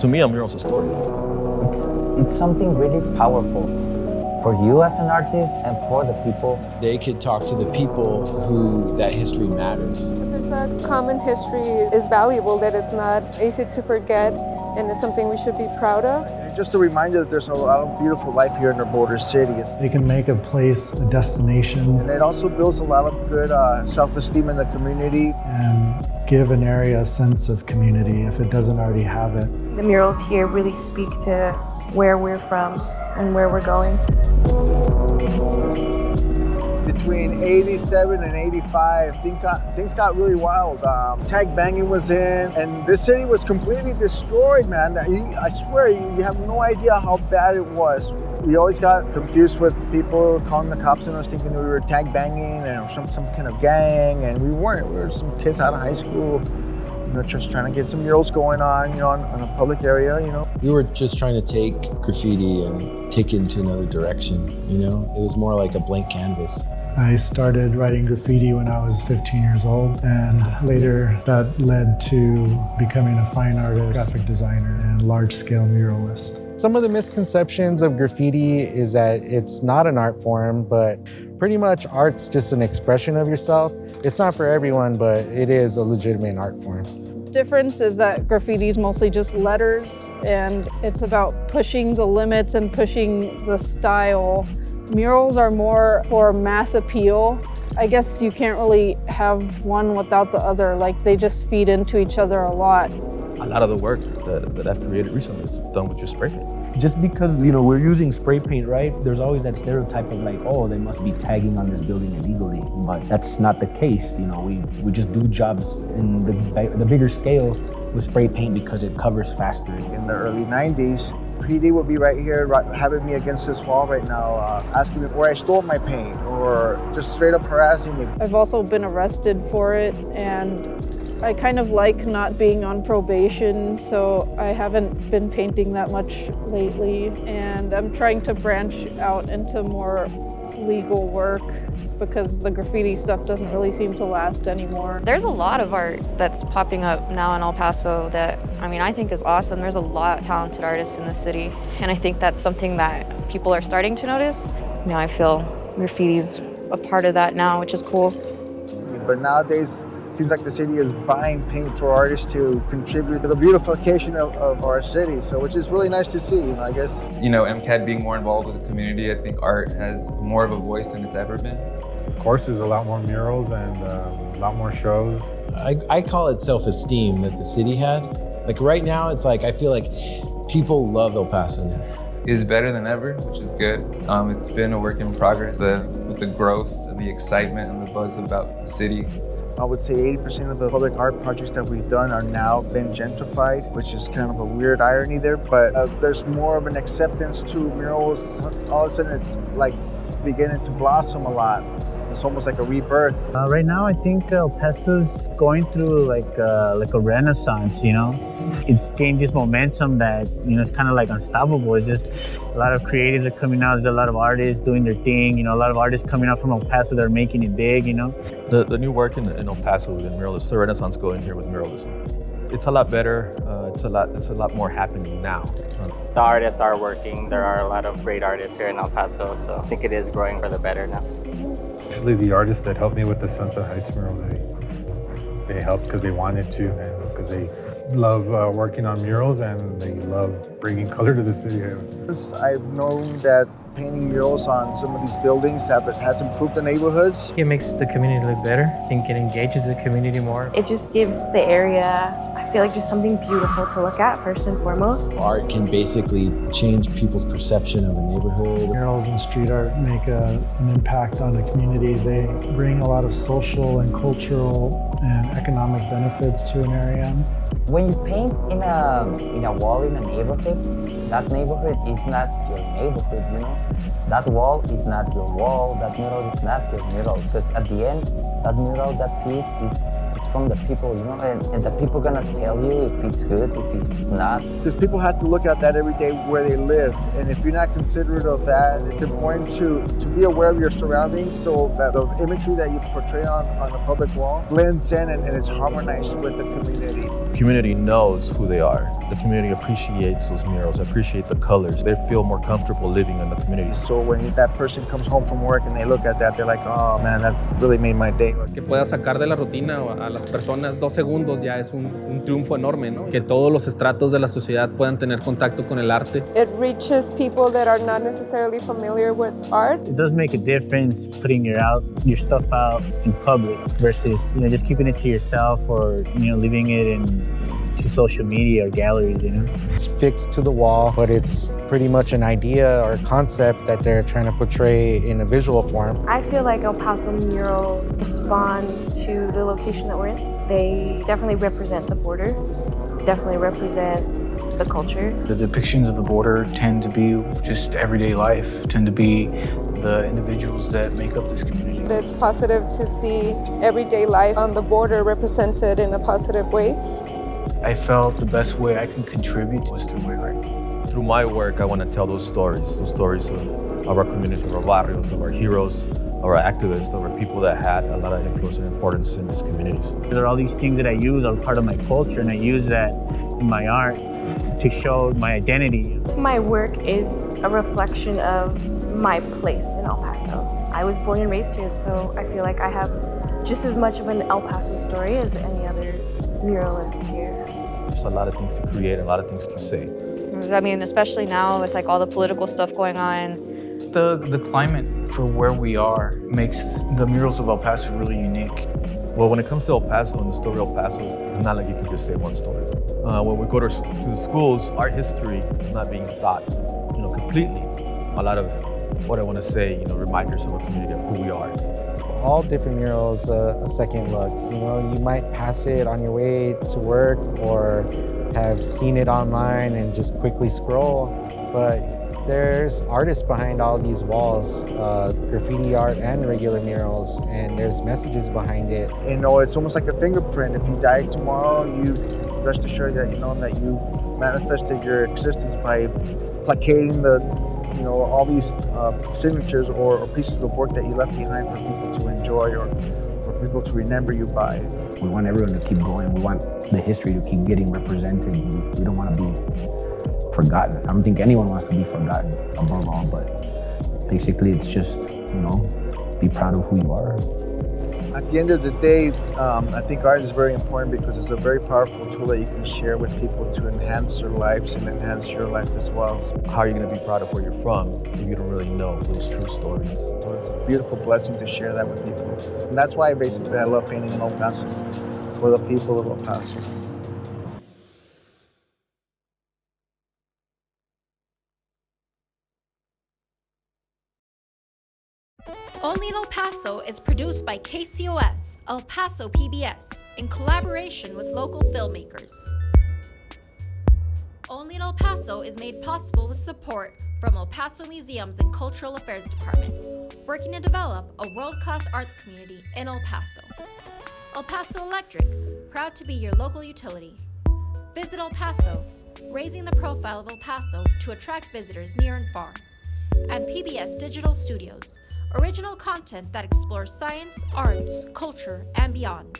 To me, a mural's a story. It's something really powerful for you as an artist and for the people. They could talk to the people who that history matters. Since that common history is valuable, that it's not easy to forget, and it's something we should be proud of. Just a reminder that there's a lot of beautiful life here in our border city. They can make a place a destination. And it also builds a lot of good self-esteem in the community. And give an area a sense of community if it doesn't already have it. The murals here really speak to where we're from and where we're going. Between 87 and 85, things got really wild. Tag banging was in, and this city was completely destroyed, man. I swear, you have no idea how bad it was. We always got confused with people calling the cops on us, thinking that we were tag banging and some kind of gang, and we weren't. We were some kids out of high school, just trying to get some murals going on, on a public area, We were just trying to take graffiti and take it into another direction, It was more like a blank canvas. I started writing graffiti when I was 15 years old, and later that led to becoming a fine artist, graphic designer, and large-scale muralist. Some of the misconceptions of graffiti is that it's not an art form, but pretty much art's just an expression of yourself. It's not for everyone, but it is a legitimate art form. Difference is that graffiti is mostly just letters, and it's about pushing the limits and pushing the style. Murals are more for mass appeal. I guess you can't really have one without the other. Like, they just feed into each other a lot. A lot of the work that I've created recently is done with just spray paint. Just because, we're using spray paint, right? There's always that stereotype of like, oh, they must be tagging on this building illegally. But that's not the case, We just do jobs in the bigger scale with spray paint because it covers faster. In the early 90s, PD would be right here, having me against this wall right now, asking me where I stole my paint, or just straight up harassing me. I've also been arrested for it, and I kind of like not being on probation, so I haven't been painting that much lately, and I'm trying to branch out into more legal work because the graffiti stuff doesn't really seem to last anymore. There's a lot of art that's popping up now in El Paso that, I think is awesome. There's a lot of talented artists in the city, and I think that's something that people are starting to notice. I feel graffiti's a part of that now, which is cool. But nowadays, it seems like the city is buying paint for artists to contribute to the beautification of our city, so which is really nice to see, I guess. MCAD being more involved with the community, I think art has more of a voice than it's ever been. Of course, there's a lot more murals and a lot more shows. I call it self-esteem that the city had. Like right now, it's like, I feel like people love El Paso now. It's better than ever, which is good. It's been a work in progress with the growth and the excitement and the buzz about the city. I would say 80% of the public art projects that we've done are now been gentrified, which is kind of a weird irony there, but there's more of an acceptance to murals. All of a sudden it's like beginning to blossom a lot. It's almost like a rebirth. Right now, I think El Paso's going through like a renaissance, It's gained this momentum that, it's kind of like unstoppable. It's just a lot of creatives are coming out. There's a lot of artists doing their thing, a lot of artists coming out from El Paso that are making it big, The new work in El Paso in muralism, it's a renaissance going here with muralism. It's a lot better. It's a lot more happening now. The artists are working. There are a lot of great artists here in El Paso, so I think it is growing for the better now. Actually, the artists that helped me with the Sunset Heights mural, they helped because they wanted to, and because they love working on murals and they love bringing color to the city. I've known that painting murals on some of these buildings has improved the neighborhoods. It makes the community look better. I think it engages the community more. It just gives the area, I feel like, just something beautiful to look at first and foremost. Art can basically change people's perception of a neighborhood. Murals and street art make an impact on the community. They bring a lot of social and cultural and economic benefits to an area. When you paint in a wall in a neighborhood, that neighborhood is not your neighborhood, That wall is not your wall, that mural is not your mural, because at the end, that mural, that piece is from the people, you know, and the people gonna tell you if it's good, if it's not. Because people have to look at that every day where they live, and if you're not considerate of that, it's important to be aware of your surroundings so that the imagery that you portray on a public wall blends in and it's harmonized with the community. The community knows who they are. The community appreciates those murals, appreciate the colors. They feel more comfortable living in the community. So when that person comes home from work and they look at that, they're like, oh man, that really made my day. Que pueda sacar de la rutina a las personas 2 segundos ya es un triunfo enorme, ¿no? Que todos los estratos de la sociedad puedan tener contacto con el arte. It reaches people that are not necessarily familiar with art. It does make a difference putting your stuff out in public versus, you know, just keeping it to yourself or, you know, leaving it to social media or galleries, you know. It's fixed to the wall, but it's pretty much an idea or concept that they're trying to portray in a visual form. I feel like El Paso murals respond to the location that we're in. They definitely represent the border, definitely represent the culture. The depictions of the border tend to be just everyday life, tend to be the individuals that make up this community. It's positive to see everyday life on the border represented in a positive way. I felt the best way I can contribute was through my art. Through my work, I want to tell those stories of our communities, of our barrios, of our heroes, of our activists, of our people that had a lot of influence and importance in these communities. There are all these things that I use are part of my culture, and I use that in my art to show my identity. My work is a reflection of my place in El Paso. I was born and raised here, so I feel like I have just as much of an El Paso story as any other muralist here. There's a lot of things to create, a lot of things to say. I mean, especially now with like all the political stuff going on. The climate for where we are makes the murals of El Paso really unique. Well, when it comes to El Paso and the story of El Paso, it's not like you can just say one story. When we go to schools, art history is not being taught, you know, completely. A lot of what I want to say, you know, reminders of a community of who we are. All different murals a second look. You know, you might pass it on your way to work or have seen it online and just quickly scroll, but there's artists behind all these walls, graffiti art and regular murals, and there's messages behind it. You know, it's almost like a fingerprint. If you die tomorrow, you rest assured that you know that you manifested your existence by placating you know, all these signatures or pieces of work that you left behind for people to enjoy or people to remember you by. We want everyone to keep going. We want the history to keep getting represented. We don't want to be forgotten. I don't think anyone wants to be forgotten above all, but basically it's just, you know, be proud of who you are. At the end of the day, I think art is very important because it's a very powerful tool that you can share with people to enhance their lives and enhance your life as well. How are you going to be proud of where you're from if you don't really know those true stories? So it's a beautiful blessing to share that with people. And that's why basically I love painting in El Paso, for the people of El Paso. Only in El Paso is produced by KCOS, El Paso PBS, in collaboration with local filmmakers. Only in El Paso is made possible with support from El Paso Museums and Cultural Affairs Department, working to develop a world-class arts community in El Paso. El Paso Electric, proud to be your local utility. Visit El Paso, raising the profile of El Paso to attract visitors near and far. And PBS Digital Studios, original content that explores science, arts, culture, and beyond.